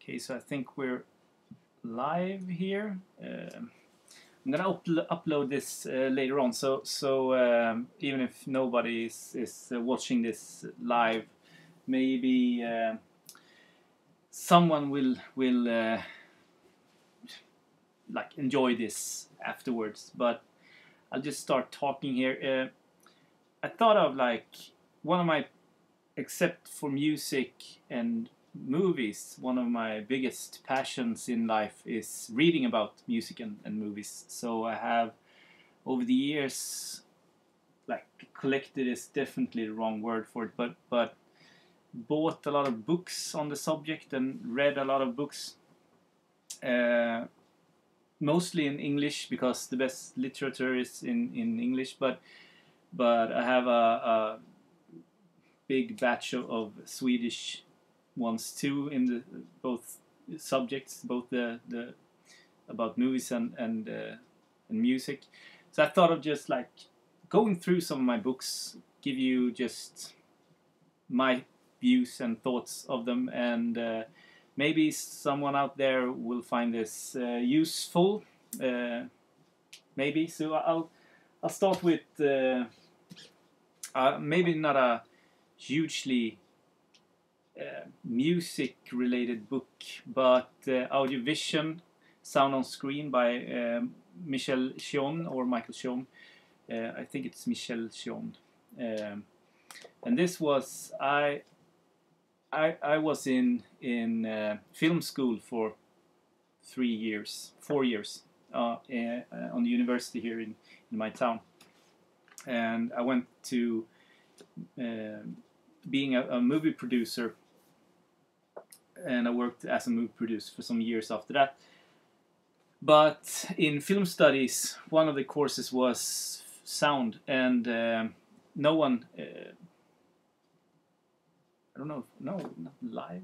Okay, so I think we're live here. I'm gonna upload this later on, so even if nobody is watching this live, maybe someone will like enjoy this afterwards. But I'll just start talking here. I thought of like one of my, except for music and movies, one of my biggest passions in life is reading about music and movies. So I have, over the years, like collected is definitely the wrong word for it, but bought a lot of books on the subject and read a lot of books, mostly in English because the best literature is in English. But I have a big batch of Swedish ones too, in the both subjects, both the about movies and music. So I thought of just like going through some of my books, give you just my views and thoughts of them, and maybe someone out there will find this useful. Maybe. So I'll start with maybe not a hugely music-related book, but Audiovision, Sound on Screen by Michel Chion or Michael Chion. I think it's Michel Chion. And this was I was in film school for 4 years on the university here in my town, and I went to being a movie producer, and I worked as a movie producer for some years after that. But in film studies, one of the courses was sound, and no one, I don't know, no, not live.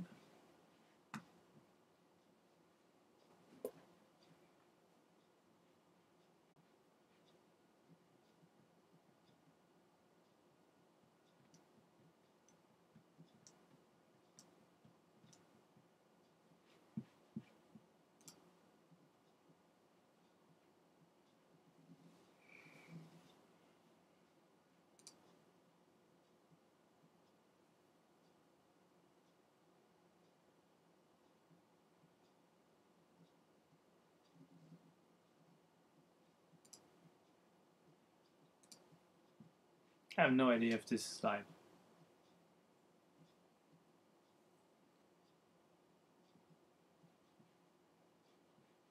I have no idea if this is live.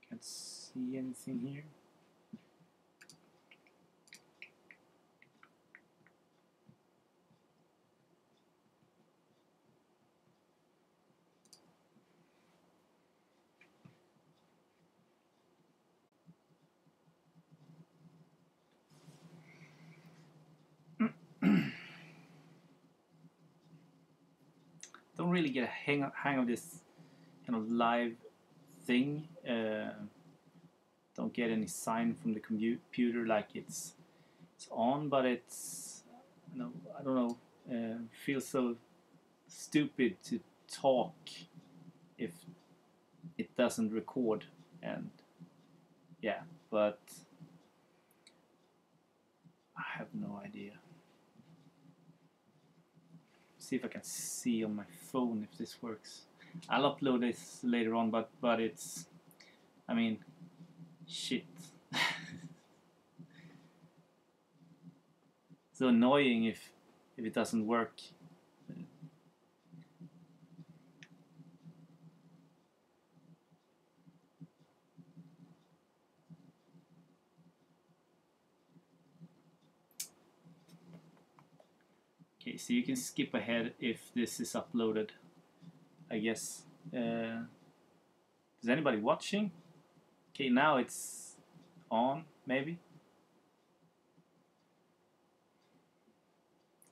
Can't see anything here. Don't really get a hang of this kind of live thing. Don't get any sign from the computer like it's on, but it's, no, I don't know. Feels so stupid to talk if it doesn't record, and yeah, but I have no idea. See if I can see on my phone if this works. I'll upload this later on, but it's, I mean, shit. So annoying if it doesn't work. Okay, so you can skip ahead if this is uploaded, I guess. Is anybody watching? Okay, now it's on, maybe.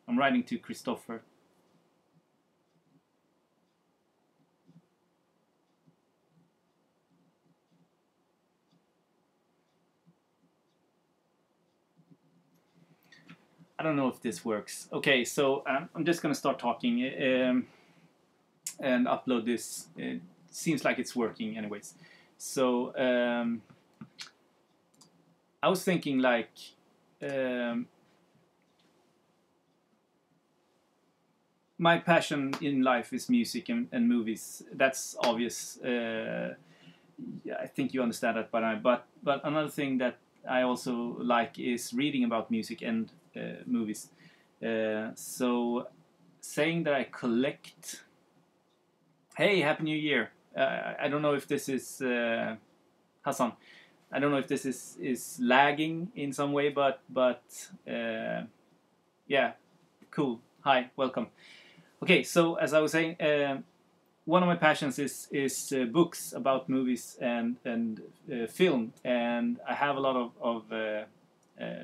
I'm writing to Christopher. I don't know if this works. Okay, so I'm just gonna start talking and upload this seems like it's working anyways. So I was thinking like my passion in life is music and movies. That's obvious. Yeah, I think you understand that by now. But another thing that I also like is reading about music and movies. So saying that I collect. Hey, Happy New Year! I don't know if this is Hassan. I don't know if this is lagging in some way, but yeah, cool. Hi, welcome. Okay, so as I was saying, one of my passions is books about movies and film, and I have a lot of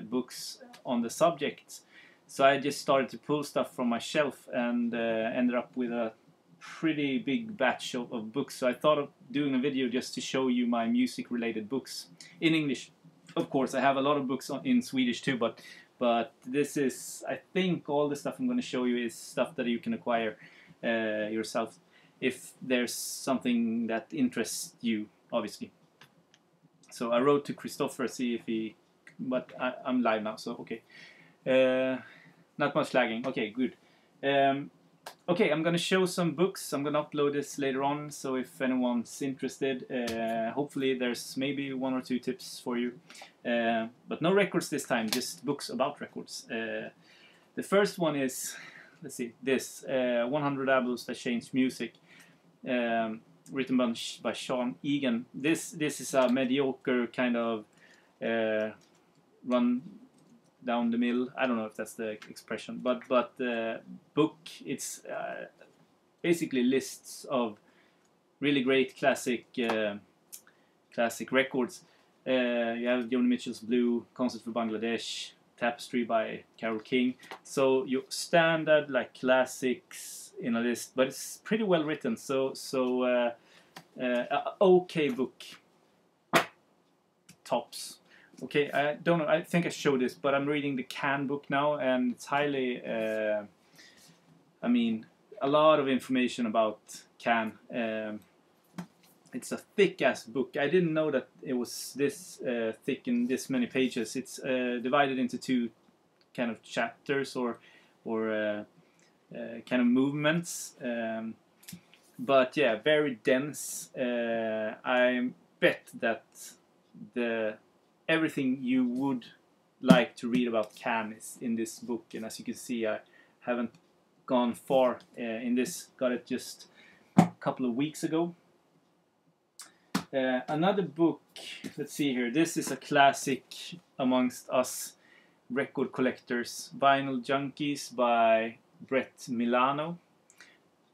books on the subject. So I just started to pull stuff from my shelf and ended up with a pretty big batch of books. So I thought of doing a video just to show you my music-related books in English. Of course, I have a lot of books in Swedish too, but this is, I think, all the stuff I'm going to show you is stuff that you can acquire yourself if there's something that interests you, obviously. So I wrote to Christopher, see if he, but I'm live now, so okay. Not much lagging. Okay, good. Okay, I'm gonna show some books. I'm gonna upload this later on, so if anyone's interested, hopefully there's maybe 1 or 2 tips for you. But no records this time, just books about records. The first one is, let's see, this 100 Albums That Changed Music, written by Sean Egan. This is a mediocre kind of run down the mill. I don't know if that's the expression, but book. It's basically lists of really great classic records. You have Joni Mitchell's Blue, Concert for Bangladesh, Tapestry by Carole King. So your standard like classics in a list, but it's pretty well written. So okay book. Tops. Okay, I don't know, I think I showed this, but I'm reading the Can book now, and it's highly, I mean, a lot of information about Can. It's a thick-ass book. I didn't know that it was this thick in this many pages. It's divided into 2 kind of chapters or kind of movements. But yeah, very dense. I bet that everything you would like to read about Can is in this book, and as you can see, I haven't gone far in this. Got it just a couple of weeks ago. Another book, let's see here. This is a classic amongst us record collectors, Vinyl Junkies by Brett Milano.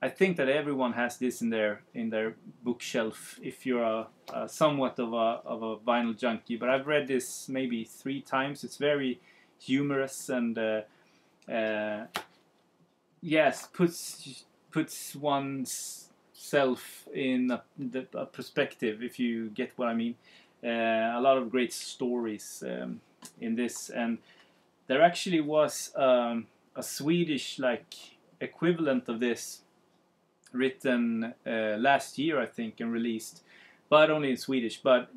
I think that everyone has this in their bookshelf if you're somewhat of a vinyl junkie. But I've read this maybe 3 times. It's very humorous and yes, puts one's self in a perspective, if you get what I mean. A lot of great stories in this, and there actually was a Swedish like equivalent of this, written last year, I think, and released, but only in Swedish. But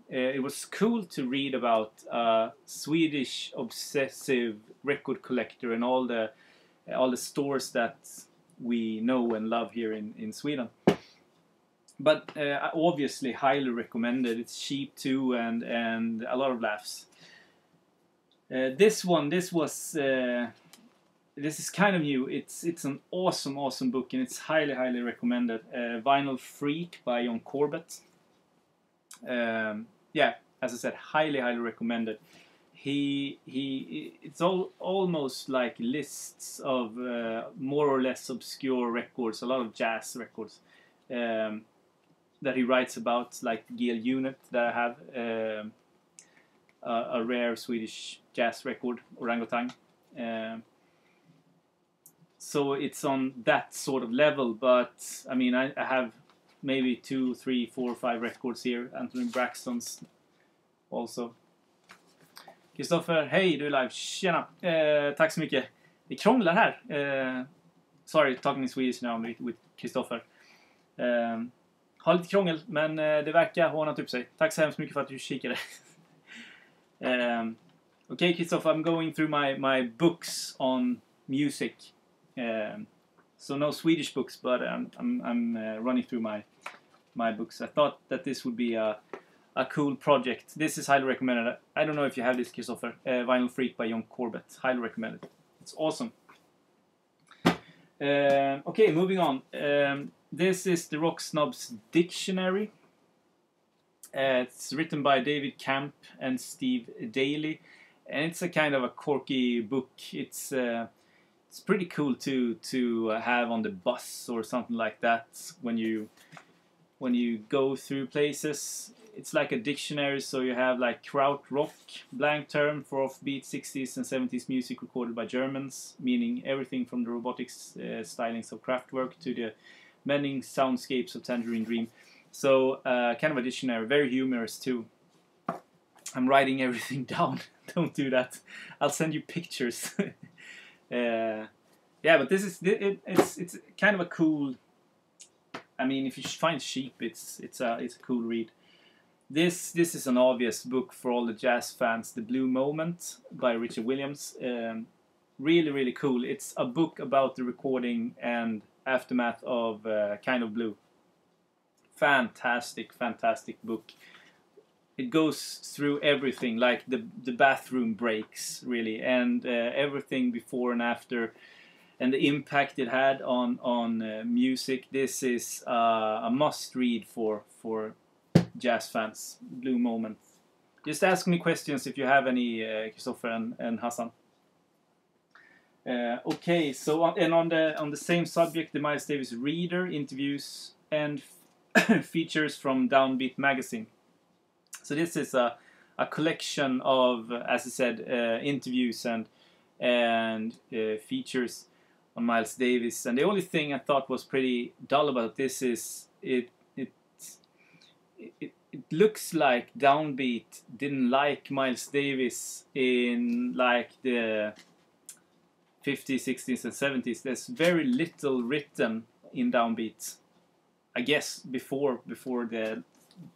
it was cool to read about a Swedish obsessive record collector and all the stores that we know and love here in Sweden. But obviously, highly recommended. It's cheap too, and a lot of laughs. This is kind of new. It's an awesome book, and it's highly recommended. Vinyl Freak by John Corbett. Yeah, as I said, highly recommended. It's almost like lists of more or less obscure records, a lot of jazz records that he writes about, like Gail Unit that I have, a rare Swedish jazz record, Orangutan. So it's on that sort of level, but I mean, I have maybe 2, 3, 4, 5 records here. Anthony Braxton's also. Kristoffer, hej, du är live. Tjena, tack så mycket. Det krånglar här. Sorry, talking in Swedish now with Kristoffer. har lite krångel, men det verkar ha ordnat upp sig. Tack så hemskt mycket för att du kikade. Okay, Christoph, I'm going through my books on music. So no Swedish books, but I'm running through my books. I thought that this would be a cool project. This is highly recommended. I don't know if you have this, Christopher. Vinyl Freak by John Corbett. Highly recommended. It's awesome. Okay, moving on. This is the Rock Snob's Dictionary. It's written by David Camp and Steve Daly, and it's a kind of a quirky book. It's pretty cool to have on the bus or something like that when you go through places. It's like a dictionary, so you have like krautrock, blank term for offbeat 60s and 70s music recorded by Germans, meaning everything from the robotics stylings of Kraftwerk to the menning soundscapes of Tangerine Dream. So kind of a dictionary, very humorous too. I'm writing everything down. Don't do that. I'll send you pictures. Yeah, but this is it's kind of a cool. I mean, if you find cheap, it's a cool read. This is an obvious book for all the jazz fans. The Blue Moment by Richard Williams. Really cool. It's a book about the recording and aftermath of Kind of Blue. Fantastic book. It goes through everything, like the bathroom breaks, really, and everything before and after, and the impact it had on music. This is a must-read for jazz fans. Blue Moment. Just ask me questions if you have any, Christopher and Hassan. Okay, so on the same subject, the Miles Davis Reader, interviews and features from Downbeat magazine. So this is a collection of, as I said, interviews and features on Miles Davis. And the only thing I thought was pretty dull about this is it looks like Downbeat didn't like Miles Davis in like the 50s, 60s, and 70s. There's very little written in Downbeat, I guess, before the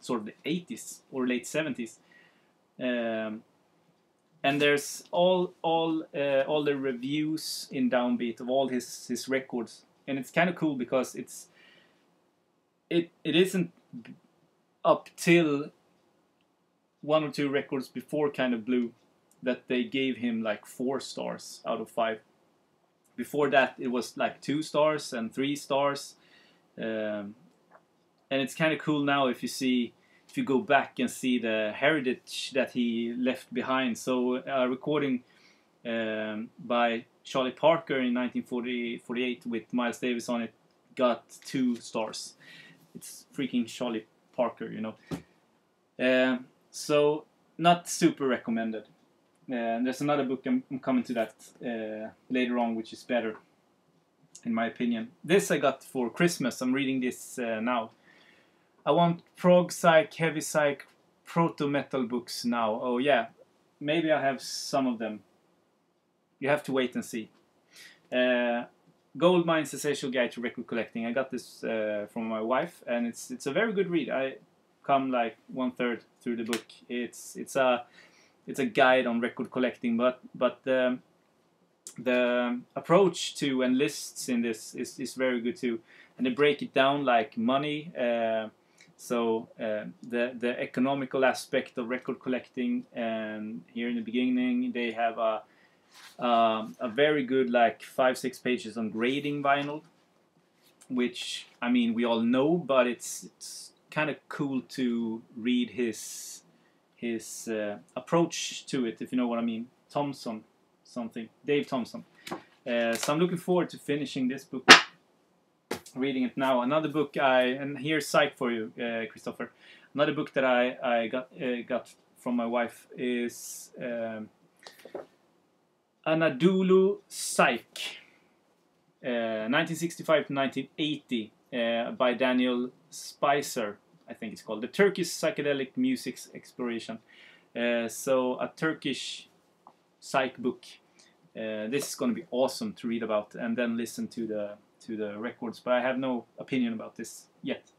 sort of the 80s or late 70s. And there's all the reviews in Downbeat of all his records, and it's kind of cool because it isn't up till one or two records before Kind of Blue that they gave him like 4 stars out of 5. Before that, it was like 2 stars and 3 stars, and it's kind of cool now if you go back and see the heritage that he left behind. So a recording by Charlie Parker in 1948 with Miles Davis on it got 2 stars. It's freaking Charlie Parker, you know. So not super recommended. There's another book, I'm coming to that later on, which is better, in my opinion. This I got for Christmas. I'm reading this now. I want prog psych, heavy psych, proto metal books now. Oh yeah, maybe I have some of them. You have to wait and see. Goldmine's Essential Guide to Record Collecting. I got this from my wife, and it's a very good read. I come like 1/3 through the book. It's a guide on record collecting, but the approach to and lists in this is very good too, and they break it down like money. So the economical aspect of record collecting, and here in the beginning they have a very good like 5-6 pages on grading vinyl, which I mean we all know, but it's kind of cool to read his approach to it, if you know what I mean. Dave Thompson. So I'm looking forward to finishing this book, reading it now. Another book and here's psych for you, Christopher. Another book that I got from my wife is Anadolu Psych, 1965 to 1980, by Daniel Spicer, I think it's called. The Turkish Psychedelic Music Exploration. So a Turkish psych book. This is going to be awesome to read about and then listen to the records. But I have no opinion about this yet.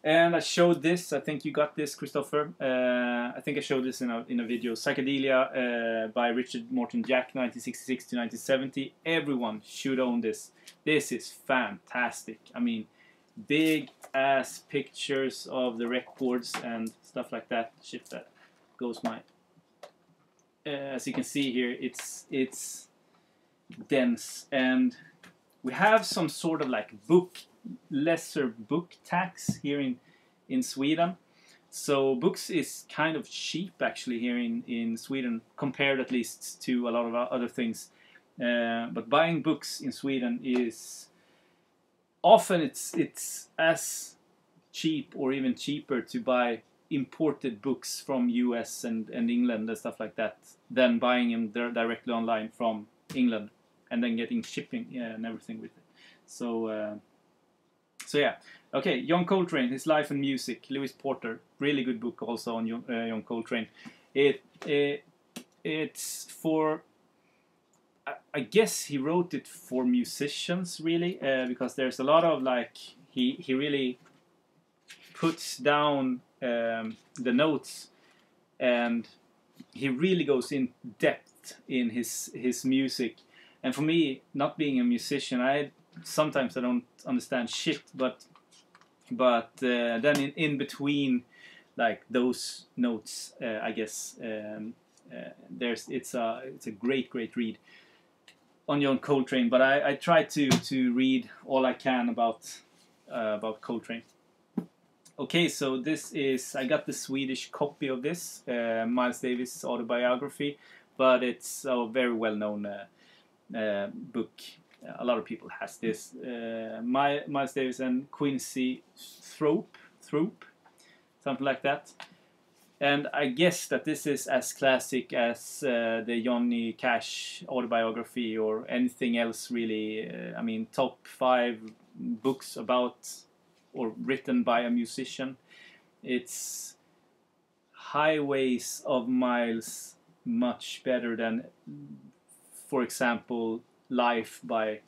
And I showed this. I think you got this, Christopher. I think I showed this in a video. Psychedelia by Richard Morton Jack, 1966 to 1970. Everyone should own this. This is fantastic. I mean, big ass pictures of the records and stuff like that. Shit, that goes my. As you can see here, it's dense, and we have some sort of like lesser book tax here in Sweden. So books is kind of cheap actually here in Sweden, compared at least to a lot of other things. But buying books in Sweden is often it's as cheap or even cheaper to buy imported books from US and England and stuff like that than buying them directly online from England and then getting shipping and everything with it. So yeah, okay. John Coltrane, His Life and Music, Lewis Porter, really good book also on John Coltrane. It's for, I guess he wrote it for musicians really, because there's a lot of like he really puts down the notes, and he really goes in depth in his music. And for me, not being a musician, sometimes I don't understand shit, but then in between like those notes, I guess it's a great read on John Coltrane. But I try to read all I can about Coltrane. Okay, so I got the Swedish copy of this Miles Davis autobiography, but it's a very well known book. A lot of people has this. Miles Davis and Quincy Thorpe, something like that. And I guess that this is as classic as the Johnny Cash autobiography or anything else really. I mean, top 5 books about or written by a musician. It's highways of miles much better than, for example, Life by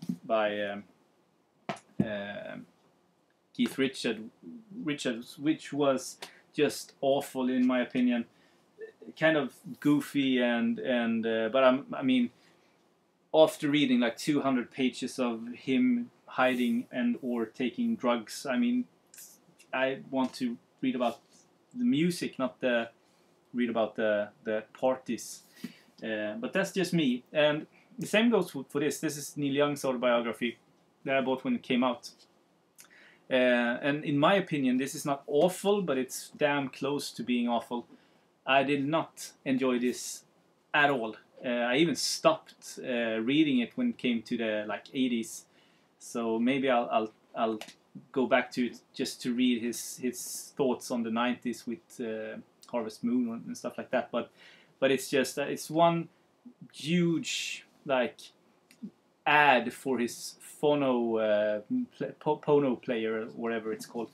Keith Richards, which was just awful in my opinion, kind of goofy but I mean, after reading like 200 pages of him hiding and or taking drugs, I mean, I want to read about the music, not read about the parties. But that's just me. And the same goes for this. This is Neil Young's autobiography that I bought when it came out. And in my opinion, this is not awful, but it's damn close to being awful. I did not enjoy this at all. I even stopped reading it when it came to the like 80s. So maybe I'll go back to it just to read his thoughts on the 90s with Harvest Moon and stuff like that. But it's just it's one huge like ad for his phono Pono player or whatever it's called.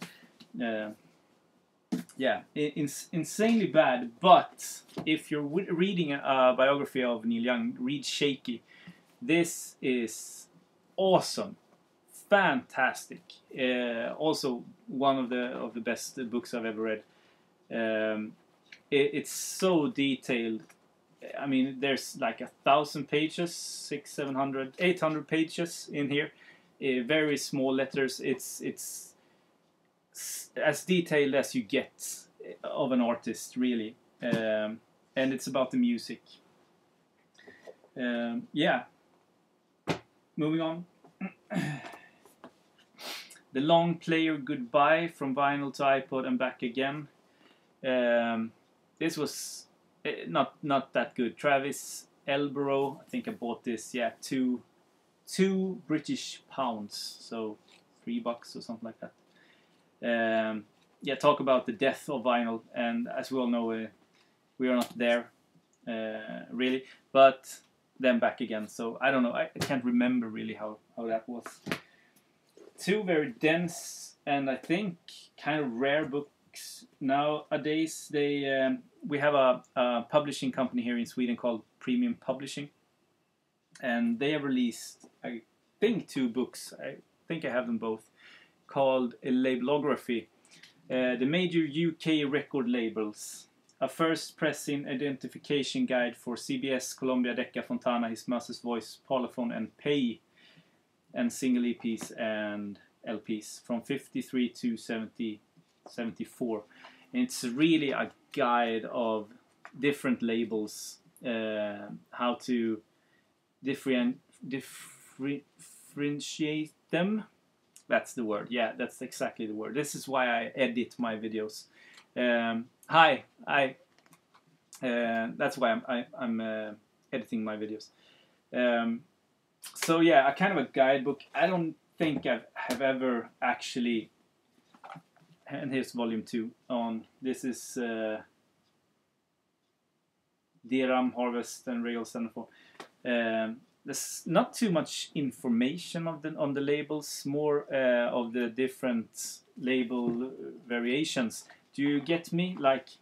Yeah, insanely bad. But if you're reading a biography of Neil Young, read Shaky. This is awesome, fantastic. Also one of the best books I've ever read. It's so detailed. I mean, there's like 1,000 pages, 600, 700, 800 pages in here. Very small letters. It's as detailed as you get of an artist, really. And it's about the music. Yeah. Moving on. The Long Player Goodbye, From Vinyl to iPod and Back Again. This was not that good. Travis Elborough, I think I bought this, yeah, two British pounds, so $3 or something like that. Yeah, talk about the death of vinyl, and as we all know, we are not there, really, but then Back Again, so I don't know, I can't remember really how that was. 2 very dense and I think kind of rare books nowadays. We have a publishing company here in Sweden called Premium Publishing, and they have released, I think, 2 books. I think I have them both, called A Labelography, The major UK record labels. A first pressing identification guide for CBS, Columbia, Decca, Fontana, His Master's Voice, Parlophone, and Pay, and single EPs and LPs from 53 to 74. And it's really a guide of different labels, how to differentiate them. That's the word. Yeah, that's exactly the word. This is why I edit my videos. That's why I'm editing my videos. So yeah, a kind of a guidebook. I don't think I have ever actually. And here's volume 2 on. This is DRAM, Harvest, and Real 74. There's not too much information on the labels, more of the different label variations. Do you get me? Like,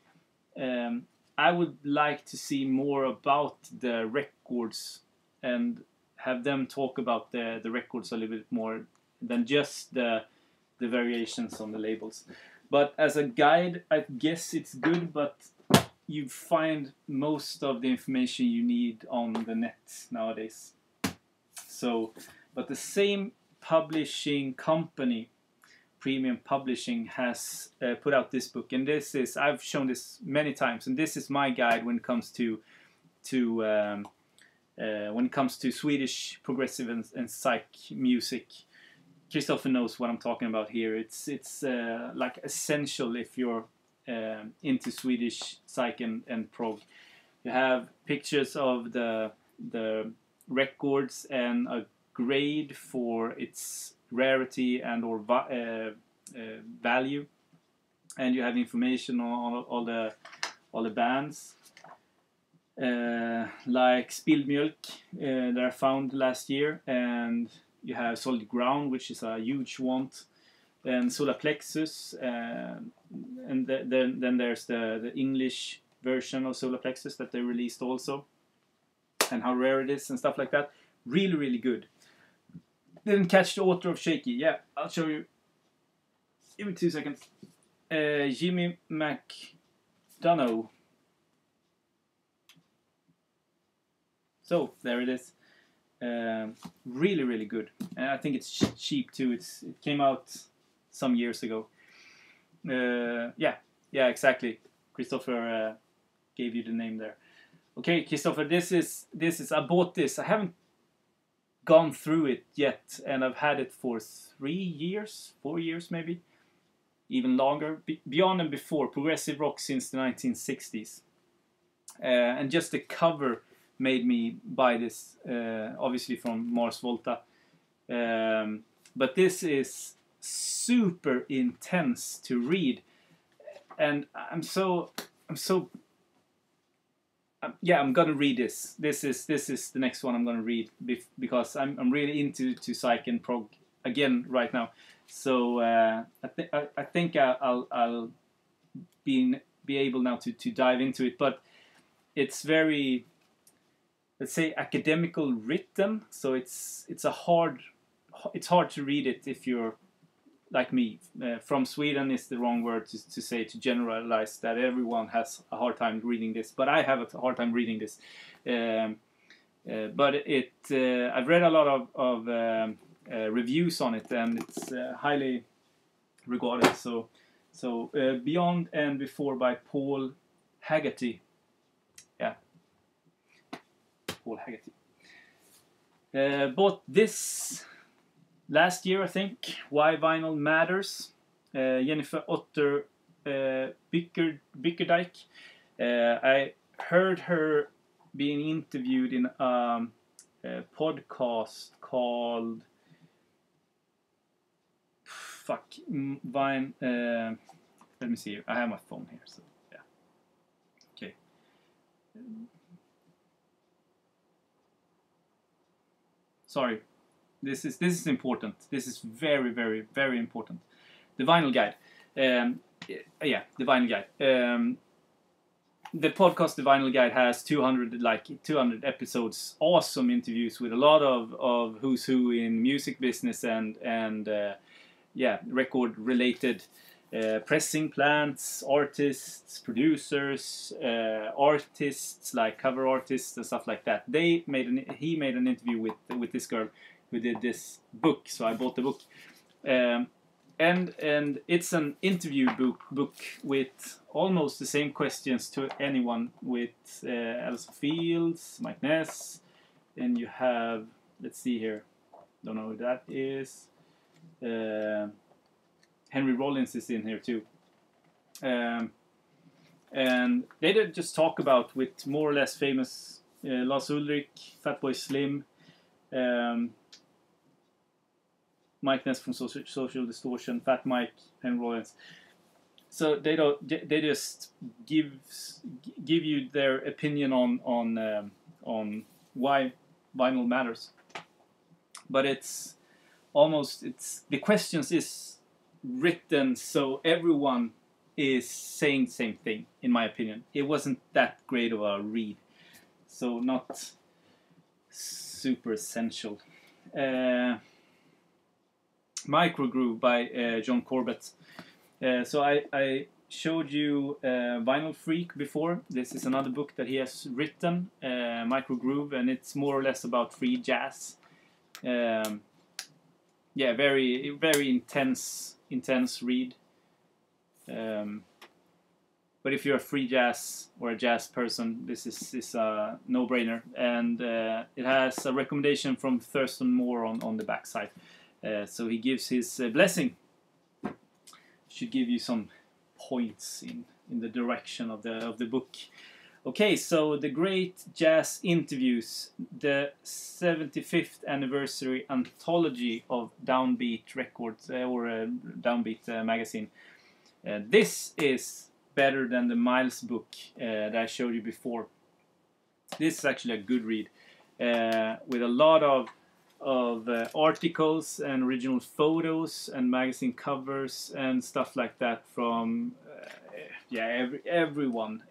I would like to see more about the records and have them talk about the records a little bit more than just the variations on the labels. But as a guide, I guess it's good, but you find most of the information you need on the net nowadays. So, but the same publishing company, Premium Publishing, has put out this book, and this is, I've shown this many times, and this is my guide when it comes to Swedish progressive and psych music. Christopher knows what I'm talking about here. It's like essential if you're into Swedish psych and prog. You have pictures of the records and a grade for its rarity and or value, and you have information on all the bands, like Spilled Milk that I found last year, and you have Solid Ground, which is a huge want, and Solar Plexus, and then there's the English version of Solar Plexus that they released also, and how rare it is and stuff like that. Really, really good. Didn't catch the author of Shaky. Yeah, I'll show you. Give me 2 seconds. Jimmy McDonough. So there it is. Really, really good. And I think it's cheap too. It came out some years ago. Yeah, exactly. Christopher gave you the name there. Okay, Christopher, this is. I bought this. I haven't gone through it yet, and I've had it for 3 years, 4 years maybe, even longer. Beyond and Before, progressive rock since the 1960s, and just the cover made me buy this, obviously from Mars Volta. But this is super intense to read, and I'm gonna read this. This is the next one I'm gonna read because I'm really into psych and prog again right now. So I think I'll be able now to dive into it, but it's very, let's say, academical written, so it's hard to read it if you're like me. From Sweden is the wrong word to say, to generalize that everyone has a hard time reading this, but I have a hard time reading this. But I've read a lot of reviews on it, and it's highly regarded. So Beyond and Before by Paul Haggerty. Yeah, Paul Haggerty. Bought this last year, I think. Why Vinyl Matters. Jennifer Otter Bickerdijk. I heard her being interviewed in a podcast called Vine. Let me see here. I have my phone here, so yeah. Okay. Sorry. This is important. This is very, very, very important. The Vinyl Guide. The Vinyl Guide. The podcast, The Vinyl Guide, has 200 episodes. Awesome interviews with a lot of who's who in music business and record related. pressing plants, artists, producers, artists like cover artists and stuff like that. He made an interview with this girl who did this book, so I bought the book. And it's an interview book with almost the same questions to anyone, with Alison Fields, Mike Ness, and you have, let's see here, don't know who that is. Henry Rollins is in here too. And they did just talk about, with more or less famous Lars Ulrich, Fatboy Slim, Mike Ness from Social Distortion, Fat Mike, and Rollins. So they just give you their opinion on why vinyl matters. But the questions is written so everyone is saying the same thing. In my opinion, it wasn't that great of a read, so not super essential. Microgroove by John Corbett. So I showed you Vinyl Freak before. This is another book that he has written, Microgroove, and it's more or less about free jazz. Yeah, very very intense read. But if you're a free jazz or a jazz person, this is a no-brainer, and it has a recommendation from Thurston Moore on the backside. So he gives his blessing. Should give you some points in the direction of the book. Okay, so the Great Jazz Interviews, the 75th anniversary anthology of Downbeat Records or Downbeat magazine. This is better than the Miles book that I showed you before. This is actually a good read with a lot of articles and original photos and magazine covers and stuff like that from everyone.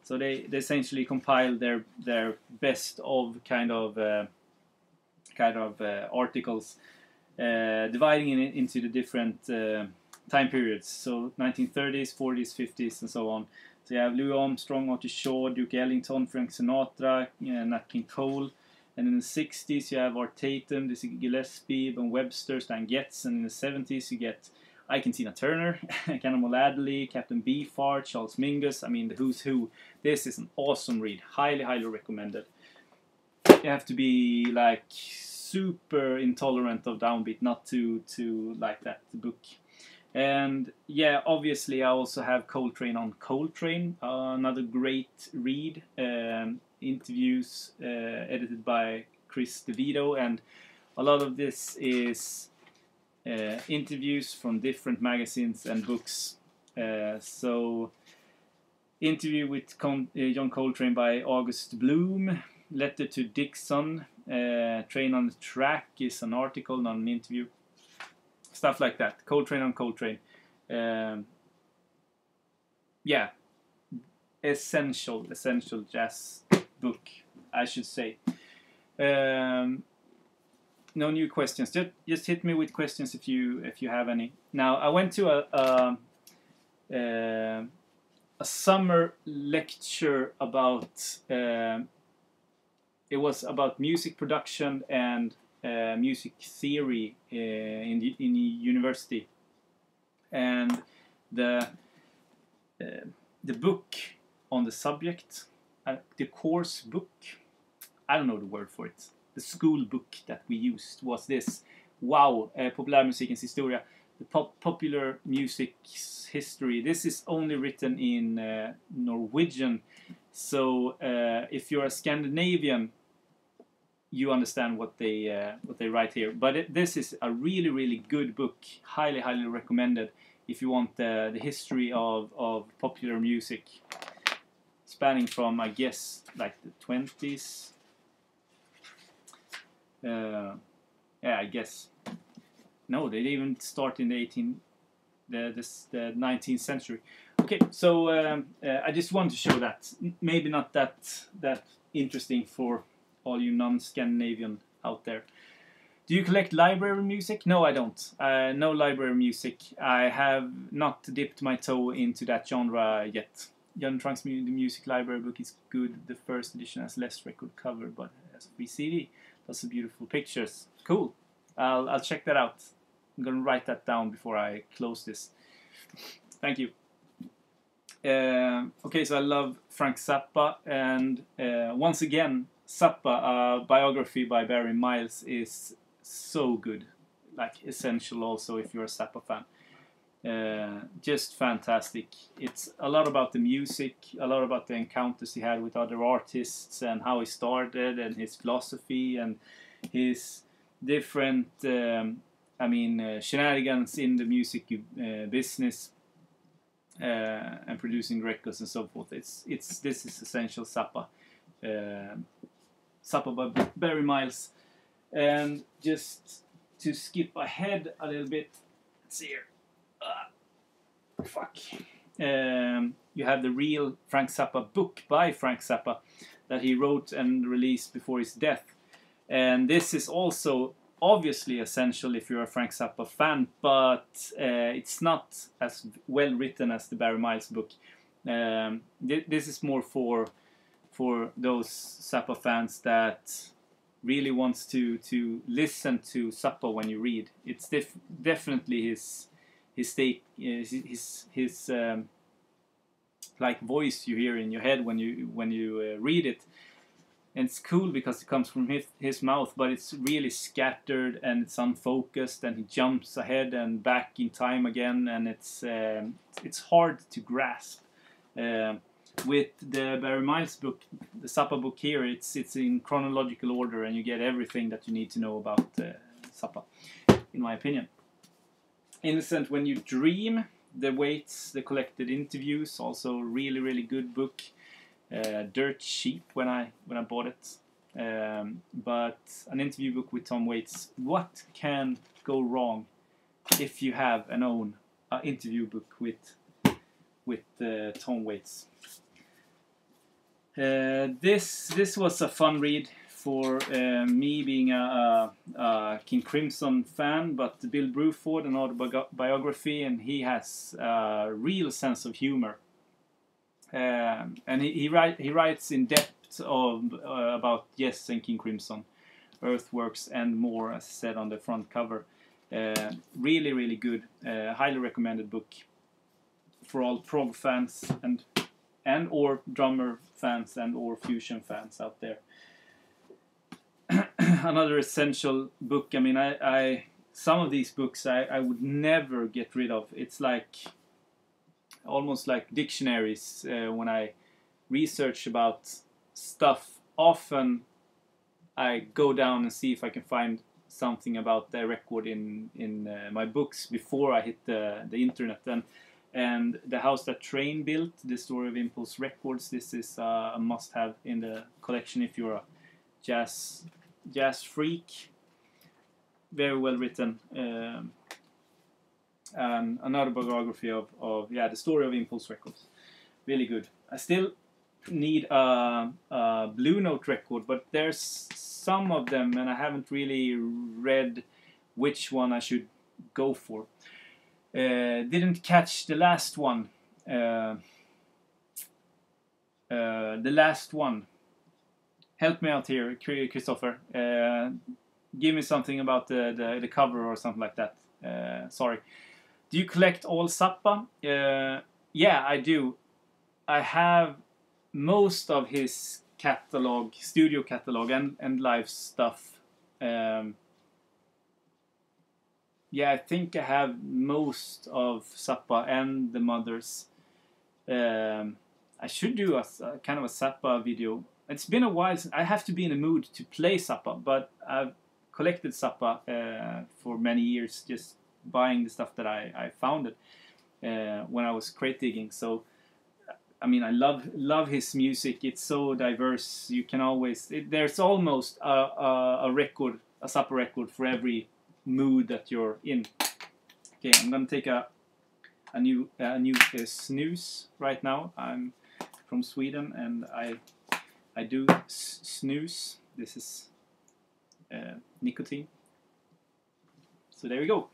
So they essentially compile their best of kind of articles, dividing it into the different time periods. So 1930s, 40s, 50s, and so on. So you have Louis Armstrong, Artie Shaw, Duke Ellington, Frank Sinatra, Nat King Cole. And in the 60s you have Art Tatum, Dizzy Gillespie, Ben Webster, Stan Getz. And in the 70s you get Ike and Tina Turner, Cannonball Adderley, Captain Beefheart, Charles Mingus. I mean, the who's who. This is an awesome read. Highly, highly recommended. You have to be like super intolerant of downbeat not to like that book. And yeah, obviously I also have Coltrane on Coltrane, another great read. Interviews edited by Chris DeVito, and a lot of this is interviews from different magazines and books. So interview with John Coltrane by August Bloom, Letter to Dixon, Train on the Track is an article, not an interview. Stuff like that. Coltrane on Coltrane. Yeah, essential jazz book, I should say. No new questions. Just hit me with questions if you have any. Now I went to a summer lecture about it was about music production and music theory in university, and the book on the subject, the course book, I don't know the word for it, the school book that we used was this. Wow, Populärmusikens historia, the popular music's history. This is only written in Norwegian, so if you're a Scandinavian, you understand what they write here. But this is a really, really good book. Highly, highly recommended if you want the history of popular music, spanning from, I guess, like the 20s. Yeah, I guess. No, they didn't even start in the 19th century. Okay, so I just want to show that. Maybe not that interesting for all you non-Scandinavian out there. Do you collect library music? No, I don't. No library music. I have not dipped my toe into that genre yet. Jan Trunk's the music library book is good. The first edition has less record cover, but has a free CD. Lots of beautiful pictures. Cool. I'll check that out. I'm gonna write that down before I close this. Thank you. Okay, so I love Frank Zappa, and once again, Zappa, a biography by Barry Miles, is so good, like essential also if you're a Zappa fan. Just fantastic. It's a lot about the music, a lot about the encounters he had with other artists and how he started and his philosophy and his different shenanigans in the music business and producing records and so forth. This is essential Zappa. Zappa by Barry Miles. And just to skip ahead a little bit, let's see here. You have the real Frank Zappa book by Frank Zappa that he wrote and released before his death. And this is also obviously essential if you're a Frank Zappa fan, but it's not as well written as the Barry Miles book. This is more for those Zappa fans that really wants to listen to Zappa when you read. It's definitely his like voice you hear in your head when you read it. And it's cool because it comes from his mouth, but it's really scattered and it's unfocused, and he jumps ahead and back in time again, and it's hard to grasp. With the Barry Miles book, the Zappa book here, it's in chronological order, and you get everything that you need to know about Zappa, in my opinion. Innocent When You Dream, The Waits, The Collected Interviews, also really, really good book. Dirt cheap when I bought it, but an interview book with Tom Waits. What can go wrong if you have an interview book with Tom Waits? This was a fun read for me, being a King Crimson fan, but Bill Bruford, an autobiography, and he has a real sense of humor. And he writes in depth about Yes and King Crimson, Earthworks and more, as said on the front cover. Really, really good. Highly recommended book for all prog fans and or drummer fans and or fusion fans out there. Another essential book. I mean, I some of these books I would never get rid of. It's like almost like dictionaries. When I research about stuff, often I go down and see if I can find something about the record in my books before I hit the internet. And The House That Train Built, The Story of Impulse Records, this is a must-have in the collection if you're a jazz freak. Very well written. And another biography of The Story of Impulse Records, really good. I still need a Blue Note record, but there's some of them and I haven't really read which one I should go for. Didn't catch the last one. The last one. Help me out here, Christopher. Give me something about the cover or something like that. Sorry. Do you collect all Zappa? Yeah, I do. I have most of his catalog, studio catalog, and live stuff. Yeah, I think I have most of Zappa and the Mothers. I should do a kind of a Zappa video. It's been a while since I have to be in the mood to play Zappa, but I've collected Zappa for many years, just buying the stuff that I found it when I was crate digging. So I mean, I love his music. It's so diverse. You can always there's almost a record, a Zappa record for every mood that you're in. Okay, I'm gonna take a new snooze right now. I'm from Sweden and I do snooze. This is nicotine. So there we go.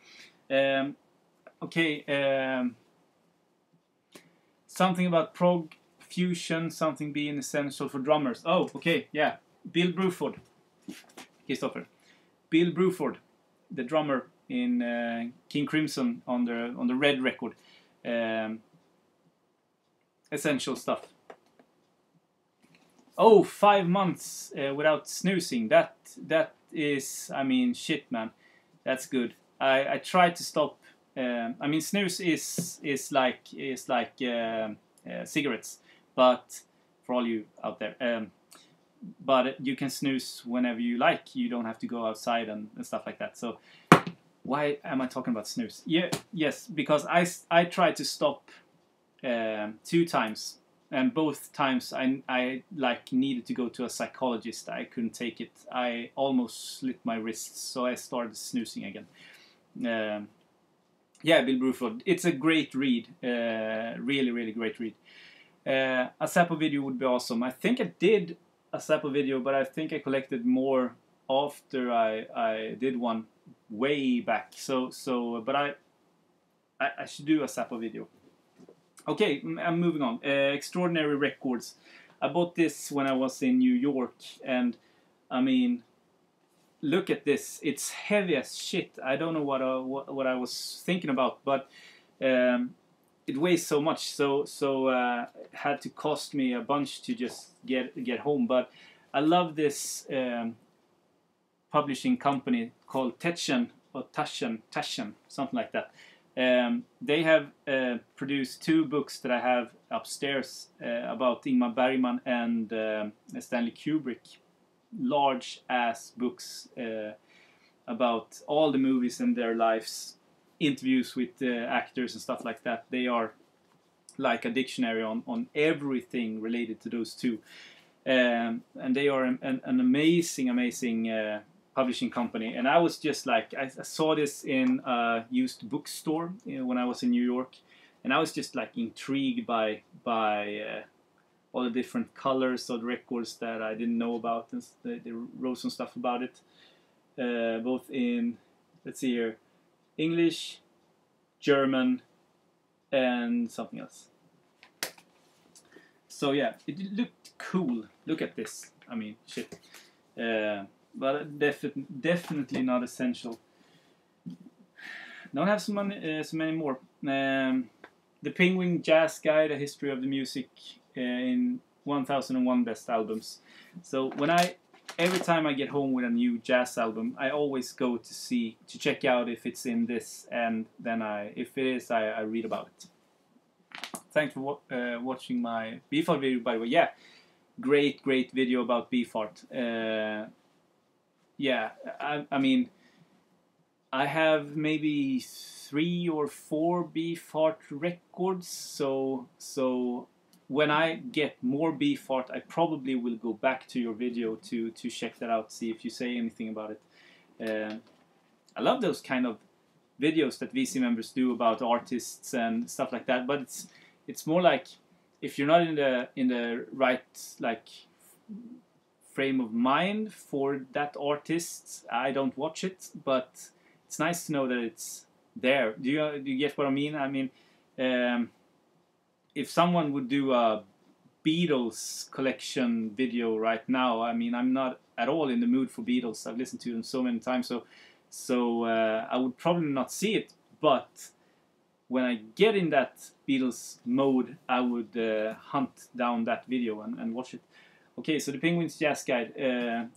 Okay. Something about prog fusion, something being essential for drummers. Oh, okay, yeah. Bill Bruford, Christopher. Bill Bruford, the drummer in King Crimson on the Red record. Essential stuff. Oh, 5 months without snoozing. That is, I mean, shit, man. That's good. I tried to stop. I mean, snooze is like cigarettes, but for all you out there. But you can snooze whenever you like. You don't have to go outside and stuff like that. So why am I talking about snooze? Yeah, yes, because I tried to stop 2 times. And both times I like needed to go to a psychologist. I couldn't take it. I almost slit my wrists, so I started snoozing again. Yeah, Bill Bruford. It's a great read. Really, really great read. A Zappo video would be awesome. I think I did a Zappo video, but I think I collected more after I did one way back. But I should do a Zappo video. Okay, I'm moving on. Extraordinary Records. I bought this when I was in New York, and I mean, look at this. It's heavy as shit. I don't know what I was thinking about, but it weighs so much, so it had to cost me a bunch to just get home. But I love this publishing company called Taschen or Taschen, something like that. They have produced 2 books that I have upstairs about Ingmar Bergman and Stanley Kubrick. Large ass books about all the movies and their lives, interviews with actors and stuff like that. They are like a dictionary on everything related to those 2. And they are an amazing publishing company. And I was just like, I saw this in a used bookstore when I was in New York, and I was just like intrigued by all the different colors of the records that I didn't know about, and they wrote some stuff about it, both in, let's see here, English, German, and something else. So yeah, it looked cool. Look at this. I mean, shit. But definitely not essential. Don't have so many more. The Penguin Jazz Guide: A History of the Music in 1001 Best Albums. So every time I get home with a new jazz album, I always go to check out if it's in this, and then if it is, I read about it. Thanks for watching my Beefheart video, by the way. Yeah, great video about Beefheart. Yeah, I mean, I have maybe 3 or 4 Beefheart records, so when I get more Beefheart, I probably will go back to your video to check that out, see if you say anything about it. I love those kind of videos that VC members do about artists and stuff like that, but it's more like, if you're not in the right like frame of mind for that artist, I don't watch it. But it's nice to know that it's there. Do you get what I mean? I mean, if someone would do a Beatles collection video right now, I mean, I'm not at all in the mood for Beatles. I've listened to them so many times, so I would probably not see it. But when I get in that Beatles mode, I would hunt down that video and watch it. Okay, so the Penguins Jazz Guide,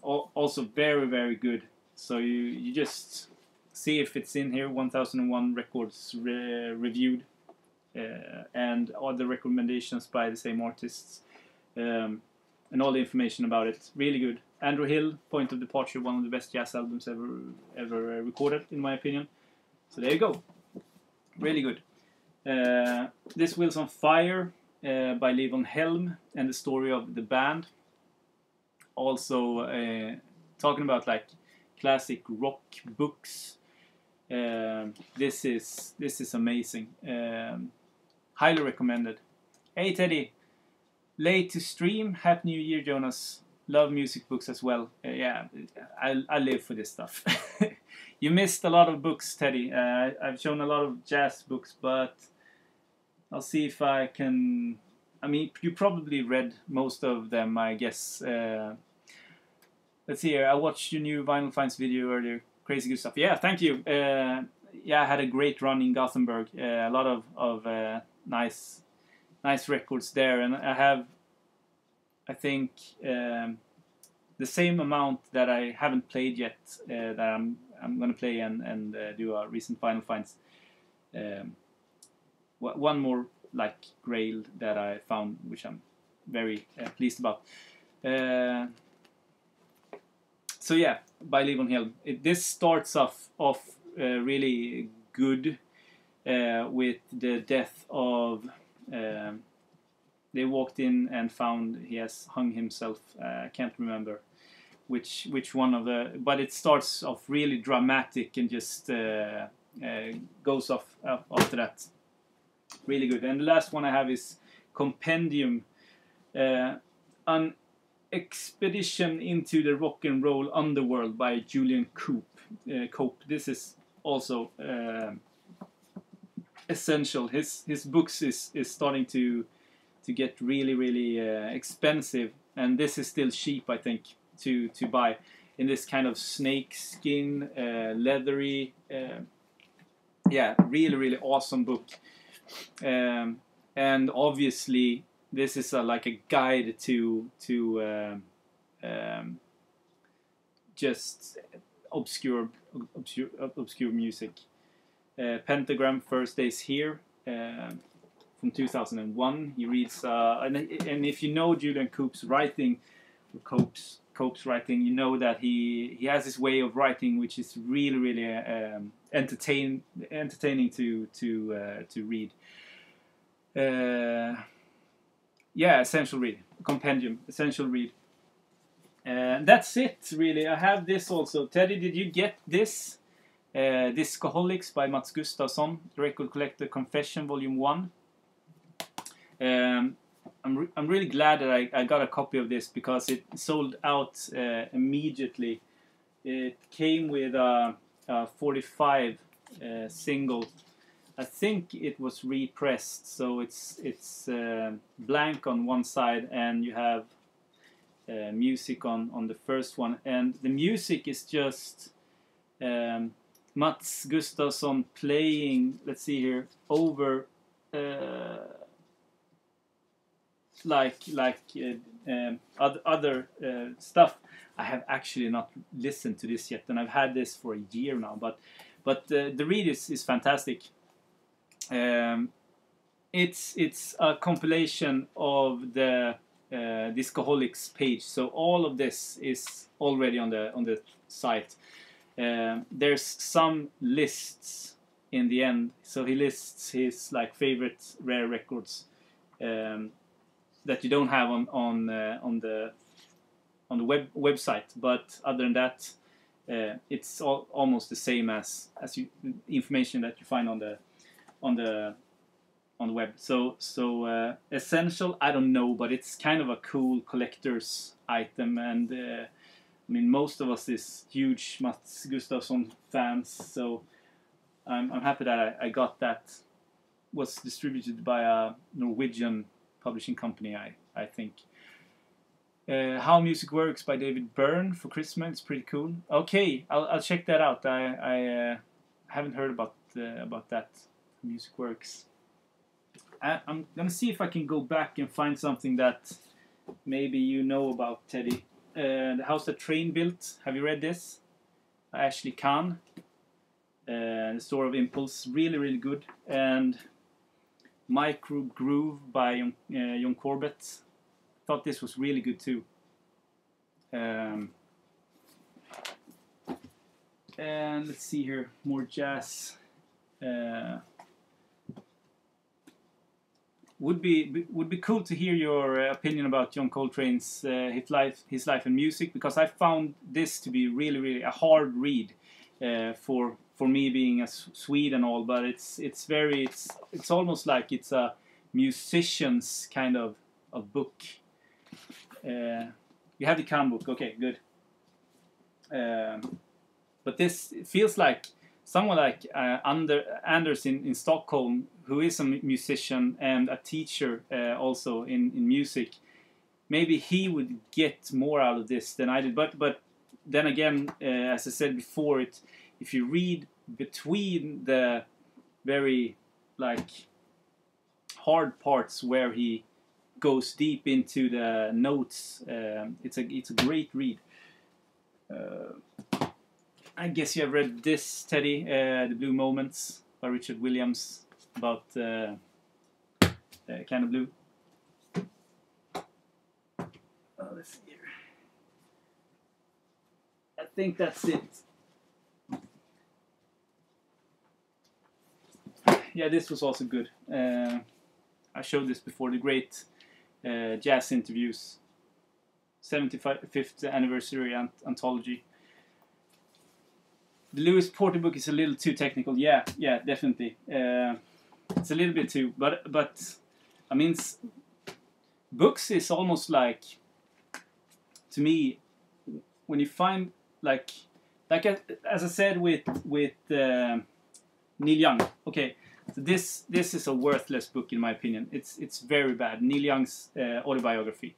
also very good. So you just see if it's in here. 1001 records reviewed, and all the recommendations by the same artists, and all the information about it. Really good. Andrew Hill, Point of Departure, one of the best jazz albums ever recorded, in my opinion. So there you go. Really good. This Wheels on Fire by Levon Helm, and the story of the band. Also talking about like classic rock books. This is amazing. Highly recommended. Hey Teddy, late to stream. Happy New Year, Jonas. Love music books as well. Yeah, I live for this stuff. You missed a lot of books, Teddy. I've shown a lot of jazz books, but I'll see if I can. I mean, you probably read most of them, I guess. Let's see here. I watched your new Vinyl Finds video earlier. Crazy good stuff. Yeah, thank you. Yeah, I had a great run in Gothenburg. A lot of nice records there, and I have, I think, the same amount that I haven't played yet. That I'm gonna play and do a recent Vinyl Finds. One more like grail that I found, which I'm very pleased about. So yeah, by Levon Helm. This starts off really good with the death of. They walked in and found he has hung himself. I can't remember which one of the. But it starts off really dramatic and just goes off after that. Really good. And the last one I have is Compendium, an expedition into the rock and roll underworld by Julian Cope. This is also essential. His books is starting to get really expensive, and this is still cheap, I think, to buy in this kind of snake skin, leathery. Yeah, really awesome book. And obviously this is like a guide to just obscure music. Pentagram, First Days Here, from 2001. He reads, and if you know Julian Cope's writing, Cope's writing, you know that he has this way of writing which is really entertaining to read. Yeah, essential read. Compendium, essential read. That's it, really. I have this also. Teddy, did you get this? Discoholics by Mats Gustafsson, Record Collector Confession, Volume 1. I'm really glad that I got a copy of this because it sold out immediately. It came with a 45 single. I think it was repressed, so it's blank on one side, and you have music on the first one, and the music is just Mats Gustafsson playing. Let's see here, over other stuff. I have actually not listened to this yet, and I've had this for a year now. But the read is fantastic. It's a compilation of the Discoholics page, so all of this is already on the site. There's some lists in the end, so he lists his like favorite rare records that you don't have on the website. But other than that, it's almost the same as information that you find on the web. So essential, I don't know, but it's kind of a cool collector's item, and I mean, most of us is huge Mats Gustafsson fans, so I'm happy that I got that. Was distributed by a Norwegian publishing company, I think. How Music Works by David Byrne for Christmas. It's pretty cool. Okay, I'll check that out. I haven't heard about that. Music Works. I'm gonna see if I can go back and find something that maybe you know about, Teddy. The House That Train Built. Have you read this? Ashley Kahn. The Story of Impulse. Really good. And Micro Groove by John Corbett. Thought this was really good too. And let's see here, more jazz. Would be cool to hear your opinion about John Coltrane's his life and music, because I found this to be really a hard read for me, being a Swede and all, but it's almost like it's a musician's kind of book. You have the Kahn book, okay, good. But this feels like someone like Anders in Stockholm, who is a musician and a teacher also in music. Maybe he would get more out of this than I did. But then again, as I said before, if you read between the very like hard parts where he goes deep into the notes, it's a great read. I guess you have read this, Teddy, The Blue Moments by Richard Williams, about kind of blue. Let's see here. I think that's it. Yeah, this was also good. I showed this before, the great jazz interviews, 75th anniversary anthology. The Lewis Porter book is a little too technical. Yeah, definitely. It's a little bit too, but I mean, books is almost like, to me, when you find like as I said with Neil Young. Okay, so this is a worthless book in my opinion. It's very bad. Neil Young's autobiography.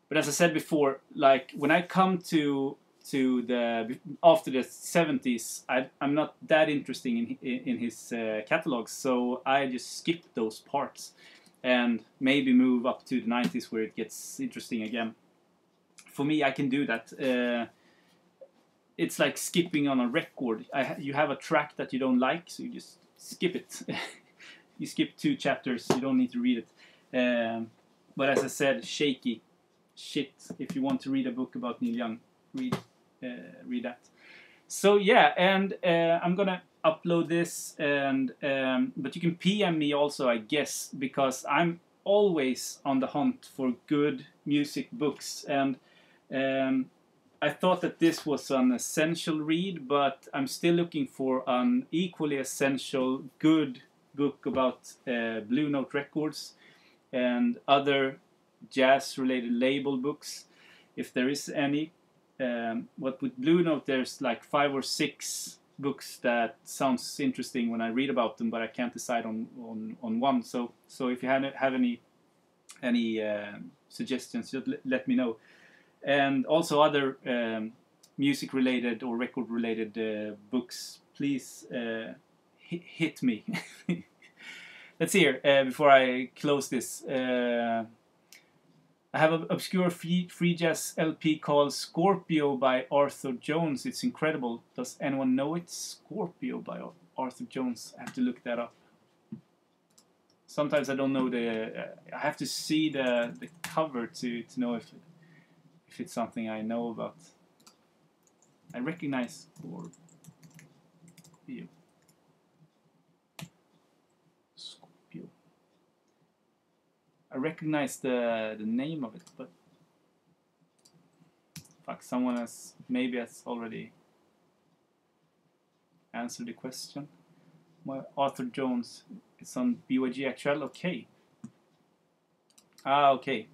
But as I said before, like when I come to the after the 70s, I'm not that interested in his catalogs, so I just skip those parts and maybe move up to the 90s where it gets interesting again. For me, I can do that. It's like skipping on a record. You have a track that you don't like, so you just skip it. You skip 2 chapters, you don't need to read it. But as I said, shaky shit. If you want to read a book about Neil Young, read that. So yeah, and I'm gonna upload this, and but you can PM me also, I guess, because I'm always on the hunt for good music books, and I thought that this was an essential read, but I'm still looking for an equally essential good book about Blue Note Records and other jazz-related label books, if there is any. But with Blue Note, there's like 5 or 6 books that sounds interesting when I read about them, but I can't decide on one. So if you have any suggestions, just let me know. And also other music-related or record-related books, please hit me. Let's see here, before I close this. I have an obscure free jazz LP called Scorpio by Arthur Jones. It's incredible. Does anyone know it? Scorpio by Arthur Jones. I have to look that up. Sometimes I don't know I have to see the cover to know if it's something I know about. I recognize Scorpio. I recognize the name of it, but fuck, someone has already answered the question. Arthur Jones, it's on BYG Actual. Okay. Okay.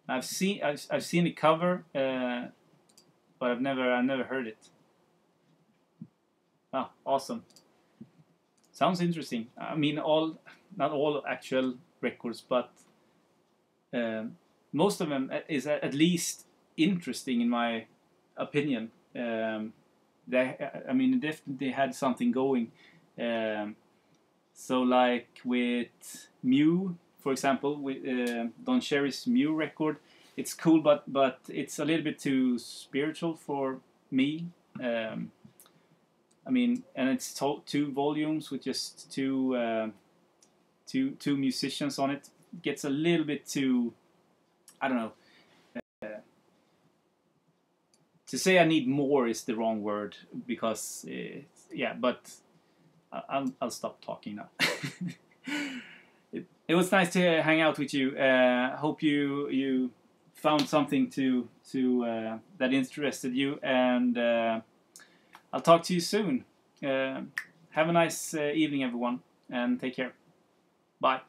I've seen the cover, but I've never heard it. Awesome. Sounds interesting. I mean, not all actual records, but most of them is at least interesting in my opinion. They definitely had something going. So like with Mew, for example, with Don Cherry's Mew record, it's cool, but it's a little bit too spiritual for me. And it's 2 volumes with just two musicians on it. Gets a little bit too, I don't know. To say I need more is the wrong word, because but I'll stop talking now. It was nice to hang out with you. Hope you found something to that interested you, and I'll talk to you soon. Have a nice evening, everyone, and take care. Bye.